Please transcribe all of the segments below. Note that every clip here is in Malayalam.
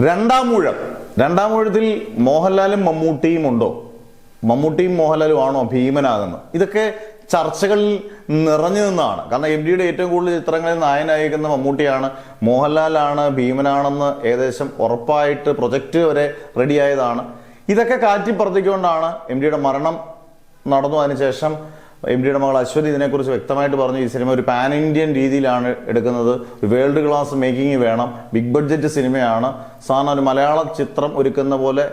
രണ്ടാമൂഴത്തിൽ മോഹൻലാലും മമ്മൂട്ടിയും ഉണ്ടോ? മമ്മൂട്ടിയും മോഹൻലാലും ആണോ ഭീമനാകുന്നത്? ഇതൊക്കെ ചർച്ചകളിൽ നിറഞ്ഞു നിന്നാണ്. കാരണം എം ഡിയുടെ ഏറ്റവും കൂടുതൽ ചിത്രങ്ങളിൽ നായകനായിരിക്കുന്ന മമ്മൂട്ടിയാണ്, മോഹൻലാലാണ് ഭീമനാണെന്ന് ഏകദേശം ഉറപ്പായിട്ട് പ്രൊജക്റ്റ് വരെ റെഡിയായതാണ്. ഇതൊക്കെ കാറ്റിപ്പറത്തിക്കൊണ്ടാണ് എം ഡിയുടെ മരണം നടന്നു. അതിനുശേഷം എം ഡിയുടെ മകൾ അശ്വതി ഇതിനെക്കുറിച്ച് വ്യക്തമായിട്ട് പറഞ്ഞു, ഈ സിനിമ ഒരു പാൻ ഇന്ത്യൻ രീതിയിലാണ് എടുക്കുന്നത്, ഒരു വേൾഡ് ക്ലാസ് മേക്കിംഗ് വേണം, ബിഗ് ബഡ്ജറ്റ് സിനിമയാണ്, സാധാരണ ഒരു മലയാള ചിത്രം ഒരുക്കുന്ന പോലെ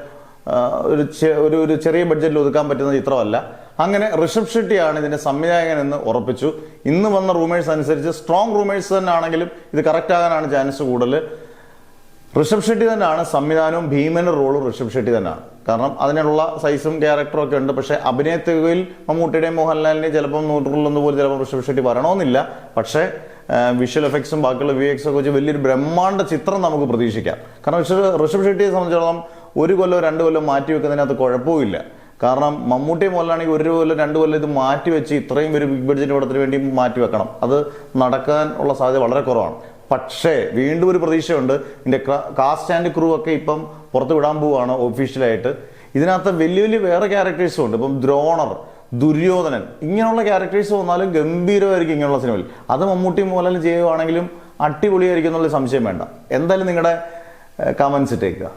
ഒരു ചെറിയ ബഡ്ജറ്റിൽ ഒതുക്കാൻ പറ്റുന്ന ചിത്രമല്ല. അങ്ങനെ ഋഷഭ് ഷെട്ടിയാണ് ഇതിന്റെ സംവിധായകൻ എന്ന് ഉറപ്പിച്ചു. ഇന്ന് വന്ന റൂമേഴ്സ് അനുസരിച്ച്, സ്ട്രോങ് റൂമേഴ്സ് തന്നെ ആണെങ്കിലും ഇത് കറക്റ്റ് ആകാനാണ് ചാൻസ് കൂടുതൽ. ഋഷഭ് ഷെട്ടി തന്നെയാണ് സംവിധാനവും, ഭീമന്റെ റോളും ഋഷഭ് ഷെട്ടി തന്നെയാണ്. കാരണം അതിനുള്ള സൈസും ക്യാരക്ടറും ഒക്കെ ഉണ്ട്. പക്ഷെ അഭിനയത്തുകയിൽ മമ്മൂട്ടിയുടെയും മോഹൻലാലിന്റെയും ചിലപ്പം 100 പോലും ചിലപ്പോൾ ഋഷഭ് ഷെട്ടി വരണമെന്നില്ല. പക്ഷേ വിഷ്വൽ എഫക്ട്സും ബാക്കിയുള്ള VX ഒക്കെ വെച്ച് വലിയൊരു ബ്രഹ്മാണ്ഡ ചിത്രം നമുക്ക് പ്രതീക്ഷിക്കാം. കാരണം ഋഷഭ് ഷെട്ടിയെ സംബന്ധിച്ചിടത്തോളം 1 കൊല്ലോ 2 കൊല്ലോ മാറ്റി വെക്കുന്നതിനകത്ത് കുഴപ്പമില്ല. കാരണം മമ്മൂട്ടിയെ മോഹൻലാലാണെങ്കിൽ 1 കൊല്ലം 2 കൊല്ലം ഇത് മാറ്റി വെച്ച് ഇത്രയും ഒരു ബിഗ് ബഡ്ജറ്റ് പടത്തിന് വേണ്ടി മാറ്റി വെക്കണം. അത് നടക്കാനുള്ള സാധ്യത വളരെ കുറവാണ്. പക്ഷേ വീണ്ടും ഒരു പ്രതീക്ഷയുണ്ട്. ഇതിന്റെ കാസ്റ്റ് ആൻഡ് ക്രൂ ഒക്കെ ഇപ്പം പുറത്ത് വിടാൻ പോവുകയാണ് ഒഫീഷ്യലായിട്ട്. ഇതിനകത്ത് വലിയ വലിയ വേറെ ക്യാരക്ടേഴ്സും ഉണ്ട്. ഇപ്പം ദ്രോണർ, ദുര്യോധനൻ, ഇങ്ങനെയുള്ള ക്യാരക്ടേഴ്സ് വന്നാലും ഗംഭീരമായിരിക്കും ഇങ്ങനെയുള്ള സിനിമയിൽ. അത് മമ്മൂട്ടി മോഹൻലാലും ചെയ്യുവാണെങ്കിലും അടിപൊളിയായിരിക്കും എന്നുള്ള സംശയം വേണ്ട. എന്തായാലും നിങ്ങളുടെ കമന്റ്സ് ഇട്ടേക്കുക.